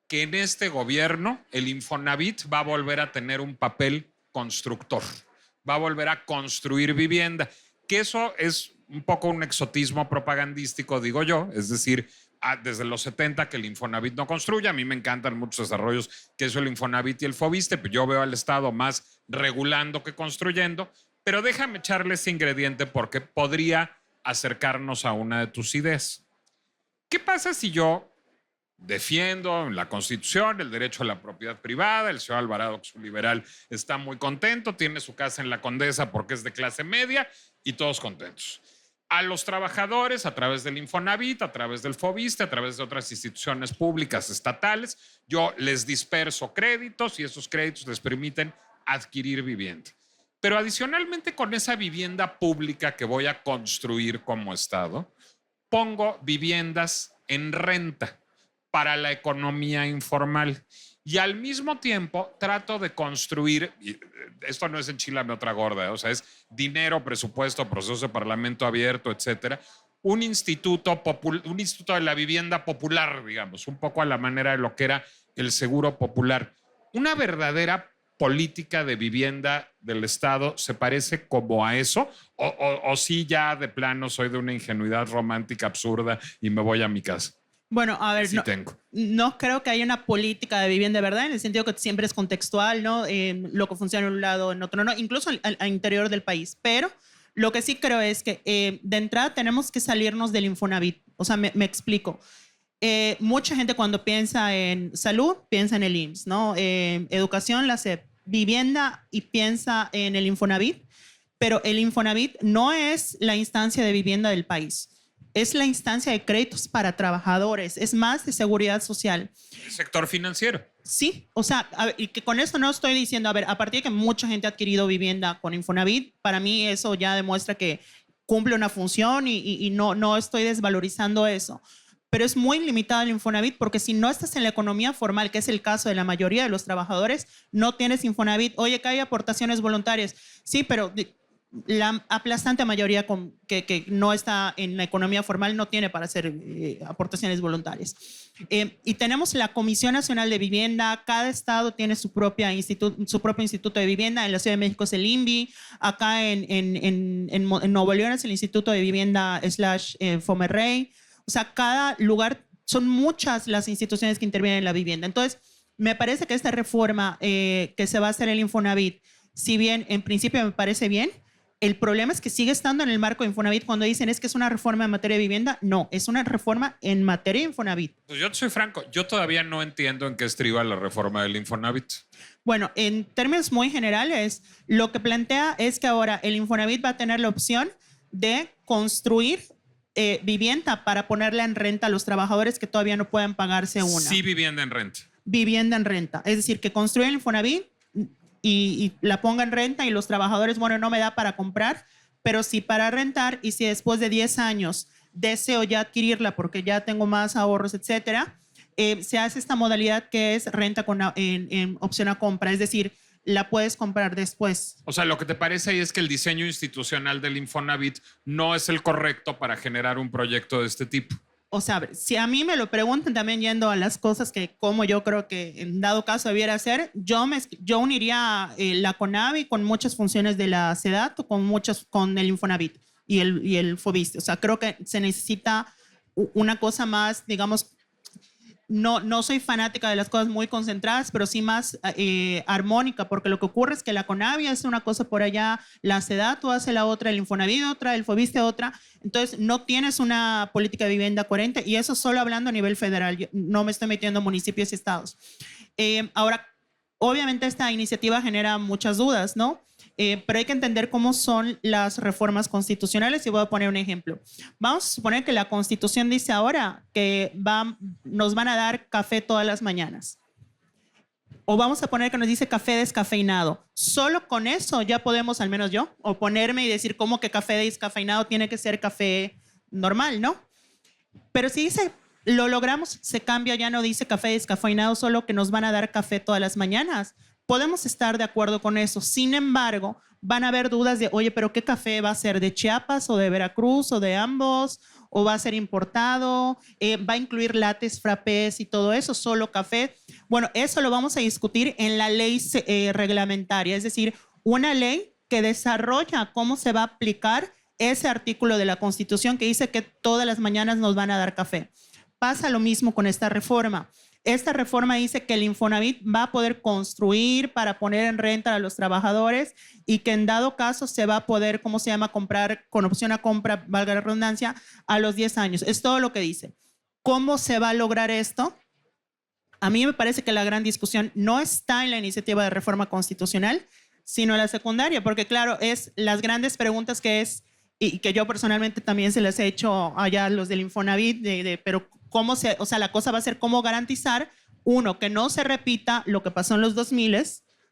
que en este gobierno el Infonavit va a volver a tener un papel constructor, va a volver a construir vivienda, que eso es un poco un exotismo propagandístico, digo yo, es decir, desde los 70 que el Infonavit no construye. A mí me encantan muchos desarrollos que eso el Infonavit y el Fobiste, pero yo veo al Estado más regulando que construyendo. Pero déjame echarle ese ingrediente porque podría acercarnos a una de tus ideas. ¿Qué pasa si yo defiendo en la Constitución el derecho a la propiedad privada? El señor Alvarado, que es un liberal, está muy contento, tiene su casa en la Condesa porque es de clase media y todos contentos. A los trabajadores, a través del Infonavit, a través del Fobiste, a través de otras instituciones públicas estatales, yo les disperso créditos y esos créditos les permiten adquirir vivienda. Pero adicionalmente, con esa vivienda pública que voy a construir como Estado, pongo viviendas en renta para la economía informal. Y al mismo tiempo trato de construir, y esto no es enchilame otra gorda, o sea, es dinero, presupuesto, proceso de parlamento abierto, etcétera, un instituto de la vivienda popular, digamos, un poco a la manera de lo que era el Seguro Popular. Una verdadera política de vivienda del Estado se parece como a eso, o sí ya de plano soy de una ingenuidad romántica absurda y me voy a mi casa. Bueno, a ver, Sí, no creo que haya una política de vivienda, ¿verdad? En el sentido que siempre es contextual, ¿no? Lo que funciona en un lado, en otro, no, incluso al interior del país. Pero lo que sí creo es que de entrada tenemos que salirnos del Infonavit. O sea, me explico. Mucha gente cuando piensa en salud, piensa en el IMSS, ¿no? Educación, la SEP, vivienda y piensa en el Infonavit. Pero el Infonavit no es la instancia de vivienda del país. es la instancia de créditos para trabajadores, es más de seguridad social. El sector financiero. Sí, o sea, y que con eso no estoy diciendo, a ver, a partir de que mucha gente ha adquirido vivienda con Infonavit, para mí eso ya demuestra que cumple una función y no estoy desvalorizando eso. Pero es muy limitado el Infonavit porque si no estás en la economía formal, que es el caso de la mayoría de los trabajadores, no tienes Infonavit. Oye, que hay aportaciones voluntarias. Sí, pero la aplastante mayoría que no está en la economía formal no tiene para hacer aportaciones voluntarias. Y tenemos la Comisión Nacional de Vivienda, cada estado tiene su propio instituto de vivienda, en la Ciudad de México es el INVI, acá en Nuevo León es el Instituto de Vivienda / Fomerrey, o sea, cada lugar, son muchas las instituciones que intervienen en la vivienda. Entonces, me parece que esta reforma que se va a hacer el Infonavit, si bien en principio me parece bien, el problema es que sigue estando en el marco de Infonavit cuando dicen es que es una reforma en materia de vivienda. No, es una reforma en materia de Infonavit. Pues yo soy franco, yo todavía no entiendo en qué estriba la reforma del Infonavit. Bueno, en términos muy generales, lo que plantea es que ahora el Infonavit va a tener la opción de construir vivienda para ponerla en renta a los trabajadores que todavía no puedan pagarse una. Sí, vivienda en renta. Vivienda en renta. Es decir, que construye el Infonavit y la ponga en renta y los trabajadores, bueno, no me da para comprar, pero sí para rentar, y si después de 10 años deseo ya adquirirla porque ya tengo más ahorros, etcétera, se hace esta modalidad que es renta en opción a compra, es decir, la puedes comprar después. O sea, lo que te parece ahí es que el diseño institucional del Infonavit no es el correcto para generar un proyecto de este tipo. O sea, si a mí me lo preguntan también yendo a las cosas que como yo creo que en dado caso debiera ser, yo uniría la CONAVI con muchas funciones de la SEDATU, con el Infonavit y el FOBISTE. O sea, creo que se necesita una cosa más, digamos, no soy fanática de las cosas muy concentradas, pero sí más armónica, porque lo que ocurre es que la CONAVI hace una cosa por allá, la SEDATU hace la otra, el Infonavit otra, el FOBISTE otra, entonces no tienes una política de vivienda coherente, y eso solo hablando a nivel federal, yo no me estoy metiendo en municipios y estados. Ahora, obviamente esta iniciativa genera muchas dudas, ¿no? Pero hay que entender cómo son las reformas constitucionales y voy a poner un ejemplo. Vamos a suponer que la Constitución dice ahora que nos van a dar café todas las mañanas. O vamos a poner que nos dice café descafeinado. Solo con eso ya podemos, al menos yo, oponerme y decir cómo que café descafeinado tiene que ser café normal, ¿no? Pero si dice, lo logramos, se cambia, ya no dice café descafeinado, solo que nos van a dar café todas las mañanas. Podemos estar de acuerdo con eso. Sin embargo, van a haber dudas de, oye, pero ¿qué café va a ser? ¿De Chiapas o de Veracruz o de ambos? ¿O va a ser importado? ¿Va a incluir lates, frappés y todo eso? ¿Solo café? Bueno, eso lo vamos a discutir en la ley reglamentaria, es decir, una ley que desarrolla cómo se va a aplicar ese artículo de la Constitución que dice que todas las mañanas nos van a dar café. Pasa lo mismo con esta reforma. Esta reforma dice que el Infonavit va a poder construir para poner en renta a los trabajadores y que en dado caso se va a poder, ¿cómo se llama?, comprar con opción a compra, valga la redundancia, a los 10 años. Es todo lo que dice. ¿Cómo se va a lograr esto? A mí me parece que la gran discusión no está en la iniciativa de reforma constitucional, sino en la secundaria, porque claro, es las grandes preguntas que es, y que yo personalmente también se las he hecho allá a los del Infonavit, pero cómo o sea, la cosa va a ser cómo garantizar, uno, que no se repita lo que pasó en los 2000,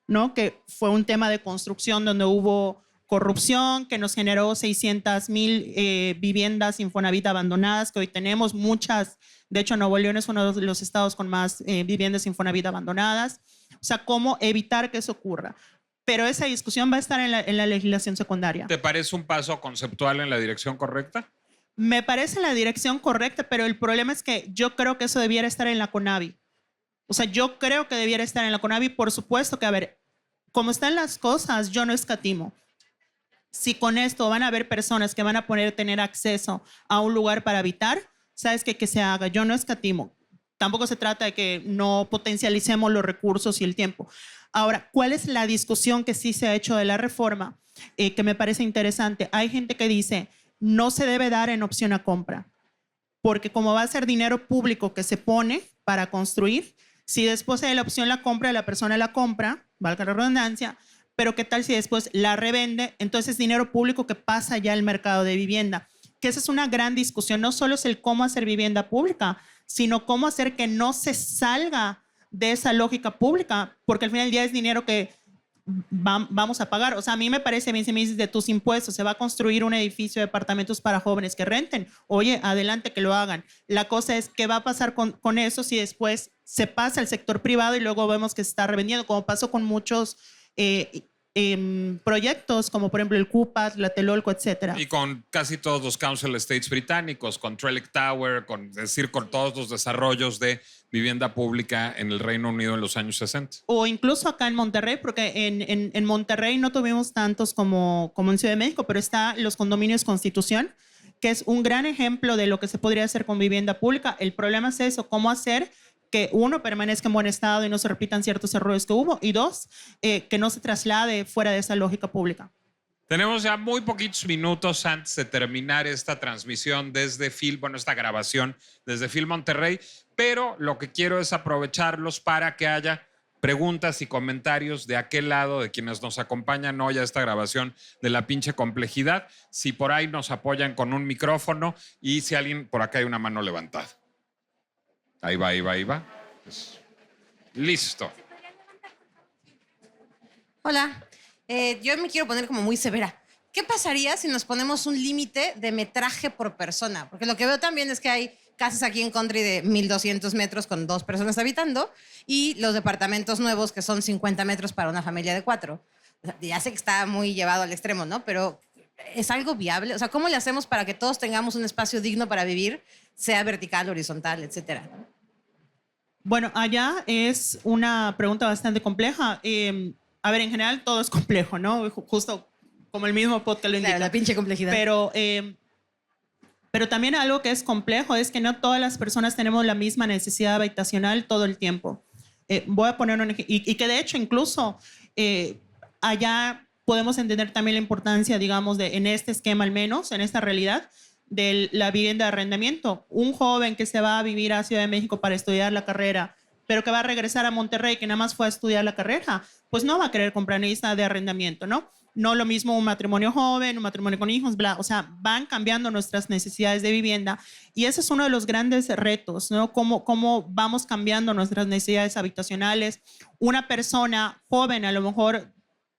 ¿no? Que fue un tema de construcción donde hubo corrupción, que nos generó 600,000 viviendas Infonavit abandonadas, que hoy tenemos muchas. De hecho, Nuevo León es uno de los estados con más viviendas Infonavit abandonadas. O sea, cómo evitar que eso ocurra. Pero esa discusión va a estar en la legislación secundaria. ¿Te parece un paso conceptual en la dirección correcta? Me parece en la dirección correcta, pero el problema es que yo creo que eso debiera estar en la CONAVI. O sea, yo creo que debiera estar en la CONAVI. Por supuesto que, a ver, como están las cosas, yo no escatimo. Si con esto van a haber personas que van a poder tener acceso a un lugar para habitar, ¿sabes qué? Que se haga. Yo no escatimo. Tampoco se trata de que no potencialicemos los recursos y el tiempo. Ahora, ¿cuál es la discusión que sí se ha hecho de la reforma? Que me parece interesante. Hay gente que dice, no se debe dar en opción a compra, porque como va a ser dinero público que se pone para construir, si después de la opción la compra, la persona la compra, valga la redundancia, pero ¿qué tal si después la revende? Entonces es dinero público que pasa ya al mercado de vivienda. que esa es una gran discusión. No solo es el cómo hacer vivienda pública, sino cómo hacer que no se salga de esa lógica pública, porque al final del día es dinero que vamos a pagar. O sea, a mí me parece bien si me dices de tus impuestos, se va a construir un edificio de departamentos para jóvenes que renten. Oye, adelante que lo hagan. La cosa es qué va a pasar con eso si después se pasa al sector privado y luego vemos que se está revendiendo, como pasó con muchos proyectos, como por ejemplo el CUPAT, la Telolco, etcétera. Y con casi todos los council estates británicos, con Trellick Tower, con todos los desarrollos de vivienda pública en el Reino Unido en los años 60. O incluso acá en Monterrey, porque en Monterrey no tuvimos tantos como en Ciudad de México, pero está los condominios Constitución, que es un gran ejemplo de lo que se podría hacer con vivienda pública. El problema es eso, cómo hacer que uno permanezca en buen estado y no se repitan ciertos errores que hubo, y dos, que no se traslade fuera de esa lógica pública. Tenemos ya muy poquitos minutos antes de terminar esta transmisión desde Phil, esta grabación desde Phil Monterrey, pero lo que quiero es aprovecharlos para que haya preguntas y comentarios de aquel lado de quienes nos acompañan hoy a esta grabación de La Pinche Complejidad. Si por ahí nos apoyan con un micrófono y si alguien, por acá hay una mano levantada. Ahí va. Pues, listo. Hola, yo me quiero poner como muy severa. ¿Qué pasaría si nos ponemos un límite de metraje por persona? Porque lo que veo también es que hay casas aquí en Country de 1,200 metros con 2 personas habitando y los departamentos nuevos que son 50 metros para una familia de 4. O sea, ya sé que está muy llevado al extremo, ¿no? Pero ¿es algo viable? O sea, ¿cómo le hacemos para que todos tengamos un espacio digno para vivir, sea vertical, horizontal, etcétera? Bueno, allá es una pregunta bastante compleja. A ver, en general todo es complejo, ¿no? Justo como el mismo podcast lo indica. Claro, la pinche complejidad. Pero también algo que es complejo es que no todas las personas tenemos la misma necesidad habitacional todo el tiempo. Voy a poner un ejemplo, y que de hecho incluso allá podemos entender también la importancia, digamos, en este esquema al menos, en esta realidad, de la vivienda de arrendamiento. Un joven que se va a vivir a Ciudad de México para estudiar la carrera, pero que va a regresar a Monterrey, que nada más fue a estudiar la carrera, pues no va a querer comprar una lista de arrendamiento, ¿no? No lo mismo un matrimonio joven, un matrimonio con hijos, bla. O sea, van cambiando nuestras necesidades de vivienda y ese es uno de los grandes retos, ¿no? Cómo vamos cambiando nuestras necesidades habitacionales. Una persona joven a lo mejor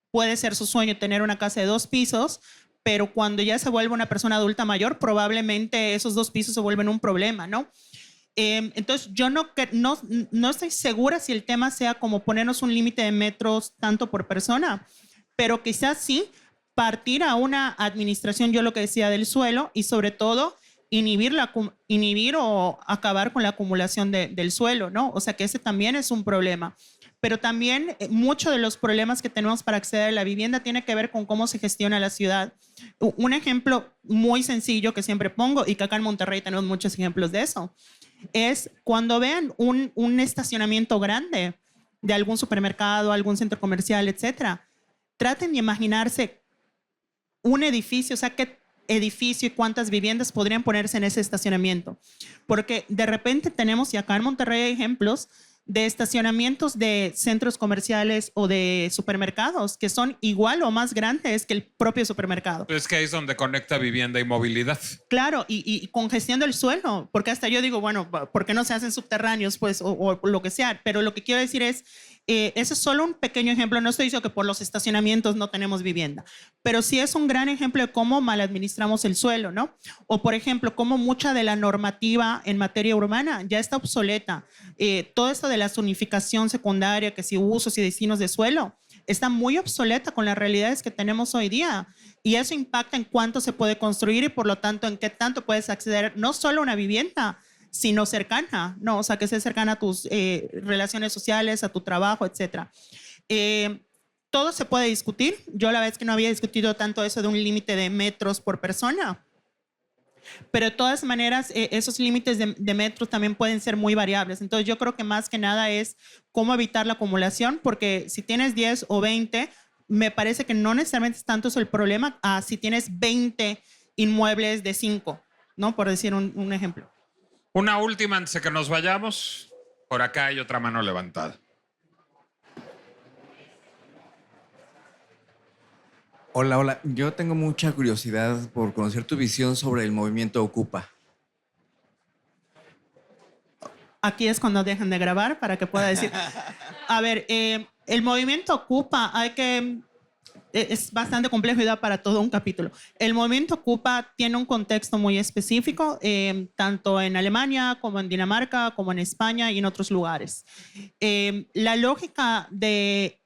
puede ser su sueño tener una casa de 2 pisos, pero cuando ya se vuelve una persona adulta mayor, probablemente esos 2 pisos se vuelven un problema, ¿no? Entonces, yo no estoy segura si el tema sea como ponernos un límite de metros tanto por persona, pero quizás sí partir a una administración, yo lo que decía, del suelo y sobre todo inhibir o acabar con la acumulación del suelo, ¿no? O sea, que ese también es un problema. Pero también muchos de los problemas que tenemos para acceder a la vivienda tiene que ver con cómo se gestiona la ciudad. Un ejemplo muy sencillo que siempre pongo, y que acá en Monterrey tenemos muchos ejemplos de eso, es cuando vean un estacionamiento grande de algún supermercado, algún centro comercial, etcétera, traten de imaginarse un edificio, o sea, qué edificio y cuántas viviendas podrían ponerse en ese estacionamiento. Porque de repente tenemos, y acá en Monterrey hay ejemplos, de estacionamientos de centros comerciales o de supermercados que son igual o más grandes que el propio supermercado. Es que ahí es donde conecta vivienda y movilidad. Claro, y congestión del suelo, porque hasta yo digo, bueno, ¿por qué no se hacen subterráneos? Pues, o lo que sea, pero lo que quiero decir es, ese es solo un pequeño ejemplo, no estoy diciendo que por los estacionamientos no tenemos vivienda, pero sí es un gran ejemplo de cómo mal administramos el suelo, ¿no? O por ejemplo, cómo mucha de la normativa en materia urbana ya está obsoleta. Todo esto de la zonificación secundaria, que si usos y destinos de suelo, está muy obsoleta con las realidades que tenemos hoy día. Y eso impacta en cuánto se puede construir y por lo tanto en qué tanto puedes acceder no solo a una vivienda, sino cercana, ¿no? O sea, que sea cercana a tus relaciones sociales, a tu trabajo, etcétera. Todo se puede discutir. Yo la verdad es que no había discutido tanto eso de un límite de metros por persona. Pero de todas maneras, esos límites de metros también pueden ser muy variables. Entonces, yo creo que más que nada es cómo evitar la acumulación, porque si tienes 10 o 20, me parece que no necesariamente es tanto eso el problema si tienes 20 inmuebles de 5, ¿no? Por decir un ejemplo. Una última antes de que nos vayamos. Por acá hay otra mano levantada. Hola, hola. Yo tengo mucha curiosidad por conocer tu visión sobre el movimiento Ocupa. Aquí es cuando dejan de grabar para que pueda decir. A ver, el movimiento Ocupa, es bastante complejo y da para todo un capítulo. El movimiento Ocupa tiene un contexto muy específico, tanto en Alemania como en Dinamarca, como en España y en otros lugares. La lógica de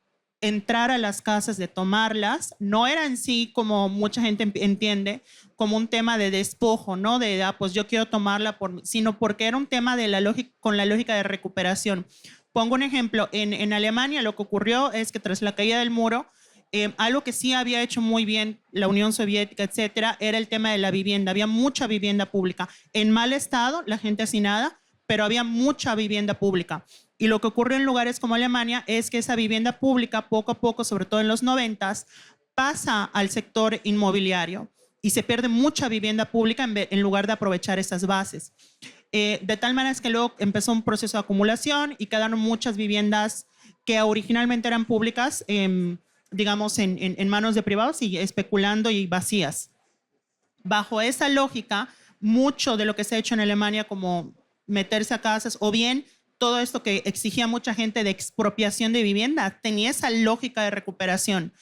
entrar a las casas, de tomarlas, no era en sí, como mucha gente entiende, como un tema de despojo, ¿no? Pues yo quiero tomarla, sino porque era un tema de con la lógica de recuperación. Pongo un ejemplo. En Alemania lo que ocurrió es que tras la caída del muro, algo que sí había hecho muy bien la Unión Soviética, etcétera, era el tema de la vivienda. Había mucha vivienda pública. En mal estado, la gente hacinada, pero había mucha vivienda pública. Y lo que ocurre en lugares como Alemania es que esa vivienda pública, poco a poco, sobre todo en los 90s, pasa al sector inmobiliario y se pierde mucha vivienda pública en lugar de aprovechar esas bases. De tal manera es que luego empezó un proceso de acumulación y quedaron muchas viviendas que originalmente eran públicas, digamos, en manos de privados y especulando y vacías. Bajo esa lógica, mucho de lo que se ha hecho en Alemania, como meterse a casas o bien todo esto que exigía mucha gente de expropiación de vivienda, tenía esa lógica de recuperación.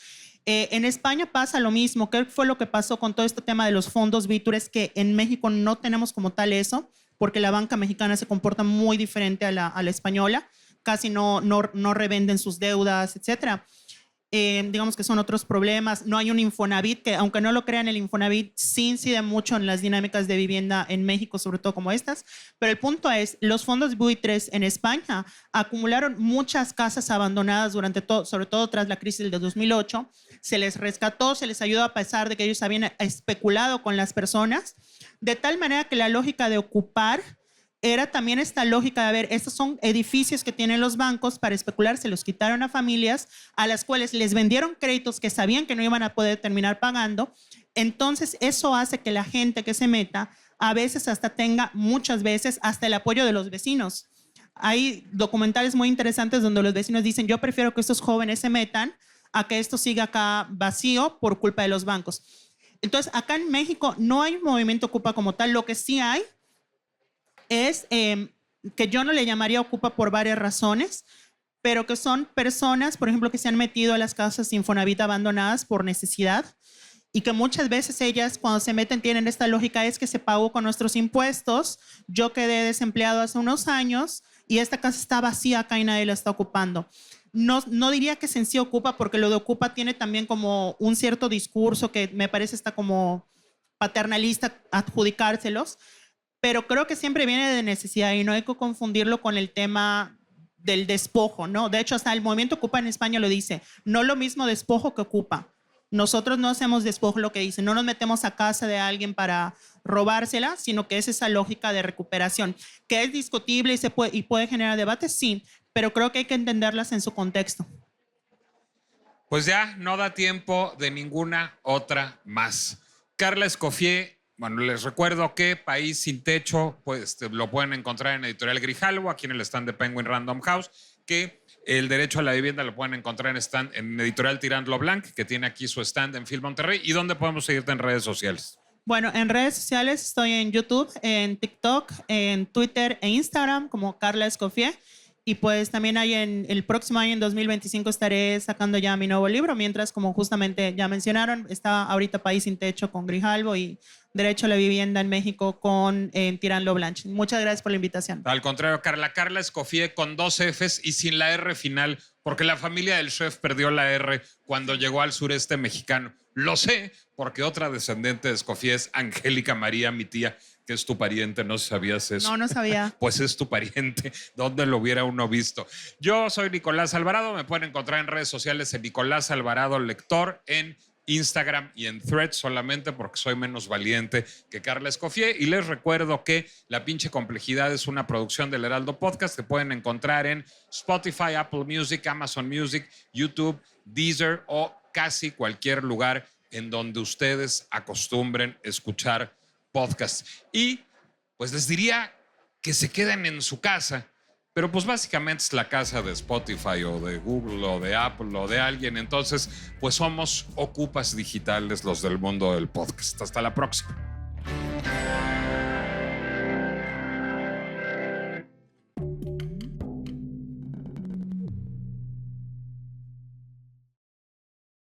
En España pasa lo mismo. ¿Qué fue lo que pasó con todo este tema de los fondos vítores? Que en México no tenemos como tal eso, porque la banca mexicana se comporta muy diferente a la española. Casi no revenden sus deudas, etcétera. Digamos que son otros problemas. No hay un Infonavit, que aunque no lo crean, el Infonavit sí incide mucho en las dinámicas de vivienda en México, sobre todo como estas. Pero el punto es, los fondos buitres en España acumularon muchas casas abandonadas durante todo, sobre todo tras la crisis del 2008. Se les rescató, se les ayudó a pesar de que ellos habían especulado con las personas, de tal manera que la lógica de ocupar era también esta lógica de, a ver, estos son edificios que tienen los bancos para especular, se los quitaron a familias a las cuales les vendieron créditos que sabían que no iban a poder terminar pagando. Entonces, eso hace que la gente que se meta a veces hasta tenga, muchas veces, hasta el apoyo de los vecinos. Hay documentales muy interesantes donde los vecinos dicen, yo prefiero que estos jóvenes se metan a que esto siga acá vacío por culpa de los bancos. Entonces, acá en México no hay un movimiento Ocupa como tal. Lo que sí hay es que yo no le llamaría Ocupa por varias razones, pero que son personas, por ejemplo, que se han metido a las casas Infonavit abandonadas por necesidad y que muchas veces ellas cuando se meten tienen esta lógica, es que se pagó con nuestros impuestos, yo quedé desempleado hace unos años y esta casa está vacía acá y nadie la está ocupando. No diría que en sí Ocupa, porque lo de Ocupa tiene también como un cierto discurso que me parece está como paternalista adjudicárselos, pero creo que siempre viene de necesidad y no hay que confundirlo con el tema del despojo, ¿no? De hecho, hasta el movimiento Ocupa en España lo dice, no lo mismo despojo que Ocupa. Nosotros no hacemos despojo, lo que dice, no nos metemos a casa de alguien para robársela, sino que es esa lógica de recuperación, que es discutible y puede generar debate, sí, pero creo que hay que entenderlas en su contexto. Pues ya no da tiempo de ninguna otra más. Carla Escoffier. Bueno, les recuerdo que País sin Techo, pues lo pueden encontrar en Editorial Grijalvo, aquí en el stand de Penguin Random House, que el derecho a la vivienda lo pueden encontrar en Editorial Tirando Blanc, que tiene aquí su stand en Phil Monterrey. ¿Y dónde podemos seguirte en redes sociales? Bueno, en redes sociales estoy en YouTube, en TikTok, en Twitter e Instagram como Carla Escoffier. Y pues también el próximo año, en 2025, estaré sacando ya mi nuevo libro, mientras, como justamente ya mencionaron, está ahorita País sin Techo con Grijalvo y Derecho a la Vivienda en México con Tirando Blanch. Muchas gracias por la invitación. Al contrario, Carla Escoffier con 2 Fs y sin la R final, porque la familia del chef perdió la R cuando llegó al sureste mexicano. Lo sé, porque otra descendiente de Escoffier es Angélica María, mi tía, que es tu pariente. ¿No sabías eso? No sabía. Pues es tu pariente. ¿Dónde lo hubiera uno visto? Yo soy Nicolás Alvarado. Me pueden encontrar en redes sociales en Nicolás Alvarado Lector, en Instagram y en Threads, solamente porque soy menos valiente que Carla Escoffier. Y les recuerdo que La Pinche Complejidad es una producción del Heraldo Podcast que pueden encontrar en Spotify, Apple Music, Amazon Music, YouTube, Deezer o casi cualquier lugar en donde ustedes acostumbren escuchar podcasts. Y pues les diría que se queden en su casa, pero pues básicamente es la casa de Spotify o de Google o de Apple o de alguien. Entonces, pues somos ocupas digitales los del mundo del podcast. Hasta la próxima.